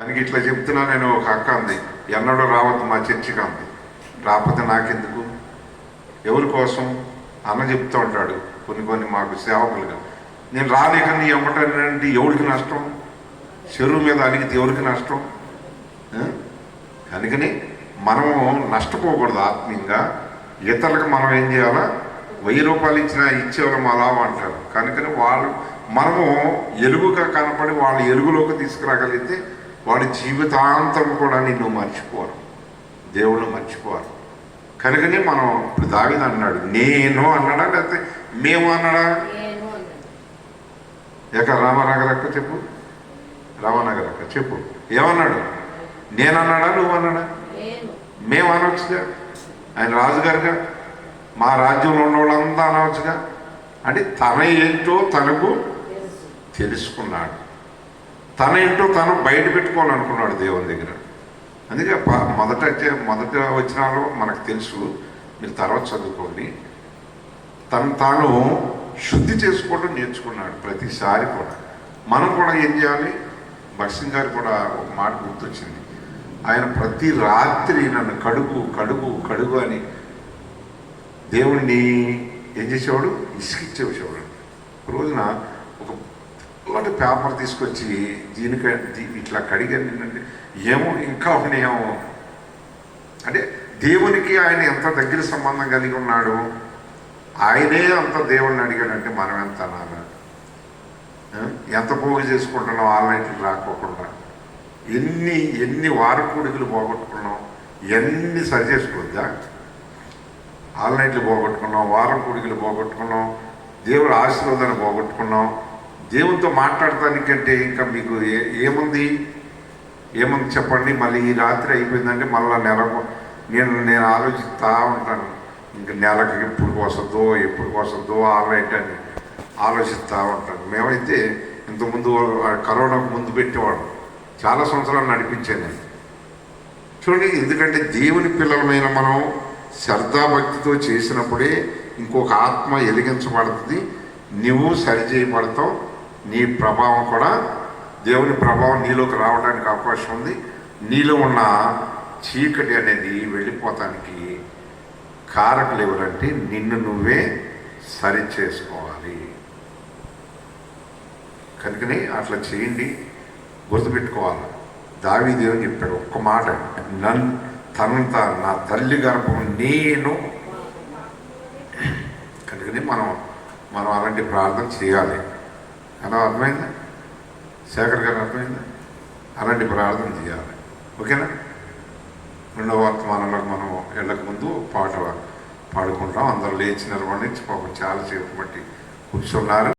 దానికి ఇట్లా చెప్తున్నా. నేను ఒక అక్క అంది, ఎన్నడూ రావద్దు మా చర్చికి అంది. రాకపోతే నాకెందుకు, ఎవరి కోసం అన్న చెప్తూ ఉంటాడు కొన్ని కొన్ని మాకు సేవకులుగా. నేను రాలేక నీ ఎమ్మటంటే ఎవరికి నష్టం, చెరువు మీద అలిగితే ఎవరికి నష్టం. అందుకని మనము నష్టపోకూడదు ఆత్మీయంగా. ఇతరులకు మనం ఏం చేయాలా, 1000 రూపాయలు ఇచ్చేవాళ్ళం అలా అంటారు. కనుకని మనము ఎలుగుగా కనపడి వాళ్ళ ఎలుగులోకి తీసుకురాగలిగితే వాడి జీవితాంతం కూడా నిన్ను మర్చిపోరు, దేవుళ్ళు మర్చిపోరు. కనుకని మనం ఇప్పుడు దావీదు అన్నాడు, నేను అన్నాడా లేకపోతే మేము అన్నాడా? రామనగరక్క చెప్పు, రామనగరక్క చెప్పు, ఏమన్నాడు? నేనన్నాడా నువ్వు అన్నాడా? మేము అనవచ్చుగా, ఆయన రాజుగారుగా, మా రాజ్యంలో ఉన్న వాళ్ళంతా అనవచ్చుగా. అంటే తన ఏంటో తనకు తెలుసుకున్నాడు, తన ఏంటో తను బయట పెట్టుకోవాలనుకున్నాడు దేవుని దగ్గర. అందుకే మొదట వచనాల్లో మనకు తెలుసు, మీరు తర్వాత చదువుకోండి. తాను శుద్ధి చేసుకోవడం నేర్చుకున్నాడు ప్రతిసారి కూడా. మనం కూడా ఏం చేయాలి? భక్సింగ్ గారు కూడా ఒక మాట గుర్తొచ్చింది. ఆయన ప్రతి రాత్రి నన్ను కడుగు కడుగు కడుగు అని దేవుణ్ణి ఏం చేసేవాడు? ఇసుకిచ్చేసేవాడు. రోజున ఒక పేపర్ తీసుకొచ్చి ఇట్లా కడిగాను నిన్నంటే ఏమో ఇంకా ఉన్నాయేమో. అంటే దేవునికి ఆయన ఎంత దగ్గర సంబంధం కలిగి ఉన్నాడు. ఆయనే అంత దేవుణ్ణి అడిగాడంటే మనం ఎంత అనాలా? ఎంత పోగు చేసుకుంటున్నాం ఆన్లైన్కి రాకోకుండా, ఎన్ని వారకూడికలు పోగొట్టుకున్నాం, ఎన్ని సరి చేసుకోవద్దా? ఆన్లైన్లు పోగొట్టుకున్నాం, వారం కూడికలు పోగొట్టుకున్నాం, దేవుడు ఆశీర్వాదాన్ని పోగొట్టుకున్నాం. దేవునితో మాట్లాడటానికంటే ఇంకా మీకు ఏముంది చెప్పండి. మళ్ళీ ఈ రాత్రి అయిపోయిందంటే మళ్ళీ నేను ఆలోచిస్తూ ఉంటాను, ఇంక నెలకి ఎప్పుడు వస్తుందో ఆన్లైన్ అని ఆలోచిస్తూ ఉంటాను. మేమైతే ఇంతకుముందు కరోనాకు ముందు పెట్టేవాడు, చాలా సంవత్సరాలు నడిపించాను నేను. చూడండి, ఎందుకంటే దేవుని పిల్లలమైన మనం శ్రద్ధాభక్తితో చేసినప్పుడే ఇంకొక ఆత్మ వెలిగించబడుతుంది, నువ్వు సరిచేయబడతావు, నీ ప్రభావం కూడా, దేవుని ప్రభావం నీలోకి రావడానికి అవకాశం ఉంది. నీలో ఉన్న చీకటి అనేది వెళ్ళిపోతానికి కారకులు ఎవరంటే నిన్ను నువ్వే సరి చేసుకోవాలి. కనుకనే అట్లా చేయండి, గుర్తుపెట్టుకోవాలి. దావీదు అని చెప్పాడు ఒక్క మాట, తనంతా నా తల్లి గర్భం నేను. కనుకనే మనం అలాంటి ప్రార్థన చేయాలి. అలా అర్థమైందా? శేఖర్ గారు అర్థమైందా? అలాంటి ప్రార్థన చేయాలి. ఓకేనా? రెండవ వర్తమానంలో మనం వెళ్ళక ముందు పాట పాడుకుంటాం. అందరూ లేచి నిలబడి పాపం చాలాసేపు బట్టి కూర్చున్నారు.